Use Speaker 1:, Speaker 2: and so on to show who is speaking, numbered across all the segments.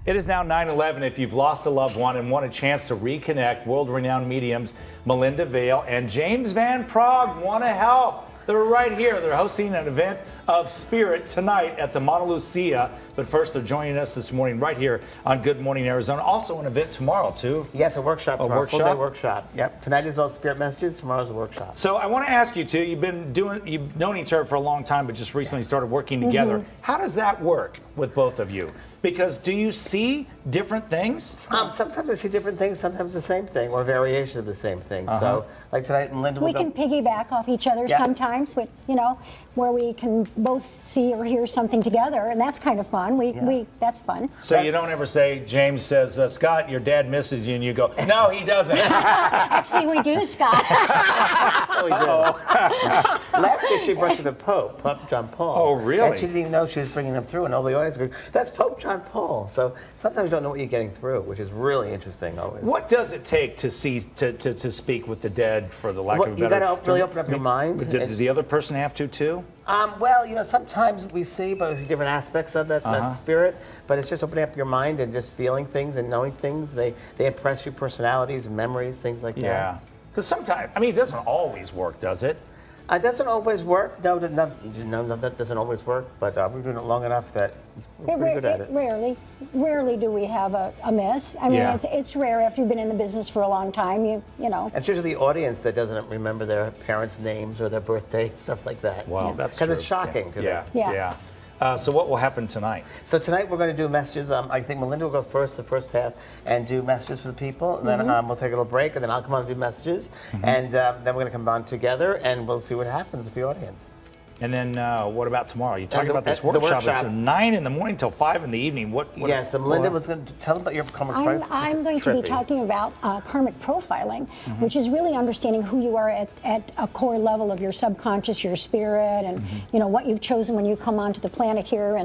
Speaker 1: It is now 9/11. If you've lost a loved one and want a chance to reconnect, world-renowned mediums Melinda, Vail, and James Van Praagh want to help. They're right here. They're hosting an event of spirit tonight at the Montelucia. But first, they're joining us this morning right here on Good Morning Arizona. Also an event tomorrow, too.
Speaker 2: Yes, a workshop.
Speaker 1: A workshop?
Speaker 2: Full-day workshop. Yep. Tonight is all spirit messages. Tomorrow's a workshop.
Speaker 1: So I want to ask you, too, you've known each other for a long time, but just recently started working together. How does that work with both of you? Because do you see different things?
Speaker 2: Sometimes we see different things, sometimes the same thing, or variation of the same thing. So, like tonight, Melinda will
Speaker 3: We can piggyback off each other sometimes, but, where we can both see or hear something together, and that's kind of fun. That's fun.
Speaker 1: So you don't ever say, James says, Scott, your dad misses you, and you go, no, he doesn't.
Speaker 3: Actually, we do, Scott.
Speaker 2: we do. Last year, she brought to the Pope John Paul.
Speaker 1: Oh, really?
Speaker 2: And she didn't even know she was bringing him through, and all the audience go, that's Pope John Paul. So sometimes you don't know what you're getting through, which is really interesting always.
Speaker 1: What does it take to speak with the dead, for the lack of a better?
Speaker 2: You got to really open up your mind.
Speaker 1: Does the other person have to, too?
Speaker 2: Well, sometimes we see, but we see different aspects of that spirit. But it's just opening up your mind and just feeling things and knowing things. They impress your personalities and memories, things like that.
Speaker 1: Yeah. Because sometimes, it doesn't always work, does it?
Speaker 2: It doesn't always work. No, that doesn't always work. But we're doing it long enough that we're pretty good at it.
Speaker 3: Rarely do we have a miss. It's rare after you've been in the business for a long time. You know.
Speaker 2: It's usually the audience that doesn't remember their parents' names or their birthdays, stuff like that.
Speaker 1: Wow, that's true.
Speaker 2: Because it's shocking to them.
Speaker 3: Yeah.
Speaker 1: So what will happen tonight?
Speaker 2: So tonight we're going to do messages. I think Melinda will go first, the first half, and do messages for the people. And then we'll take a little break, and then I'll come on and do messages. And then we're going to come on together, and we'll see what happens with the audience.
Speaker 1: And then what about tomorrow? You're talking about this workshop. It's 9 in the morning till 5 in the evening.
Speaker 2: Yes, so Melinda was going to tell them about your karmic profiling.
Speaker 3: I'm going to be talking about karmic profiling, which is really understanding who you are at a core level of your subconscious, your spirit, and what you've chosen when you come onto the planet here,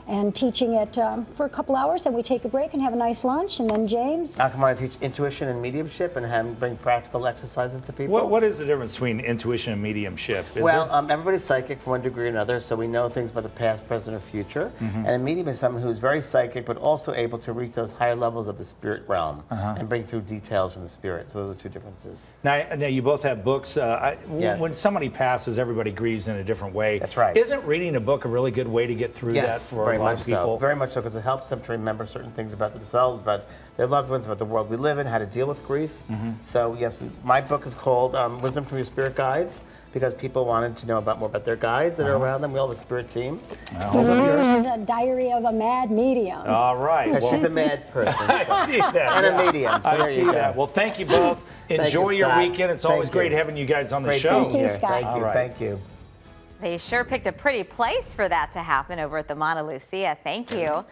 Speaker 3: and teaching it for a couple hours. Then we take a break and have a nice lunch, and then James.
Speaker 2: I'll come on and teach intuition and mediumship and bring practical exercises to people.
Speaker 1: What is the difference between intuition and mediumship?
Speaker 2: Everybody's psychic from one degree or another, so we know things about the past, present, or future. And a medium is someone who's very psychic, but also able to reach those higher levels of the spirit realm and bring through details from the spirit. So those are two differences.
Speaker 1: Now you both have books.
Speaker 2: Yes.
Speaker 1: When somebody passes, everybody grieves in a different way.
Speaker 2: That's right.
Speaker 1: Isn't reading a book a really good way to get through that for a lot of people?
Speaker 2: Very much so, because it helps them to remember certain things about themselves, about their loved ones, about the world we live in, how to deal with grief. So yes, my book is called Wisdom from Your Spirit Guides, because people wanted to know more about their guides that are around them. We all have a spirit team.
Speaker 3: It's a diary of a mad medium.
Speaker 1: All right.
Speaker 2: She's a mad person.
Speaker 1: I see that.
Speaker 2: And a medium. So there you go.
Speaker 1: Well, thank you both. Enjoy your weekend. It's always great having you guys on the show.
Speaker 3: Thank you, Scott.
Speaker 2: Thank you.
Speaker 4: They sure picked a pretty place for that to happen over at the Montelucia. Thank you.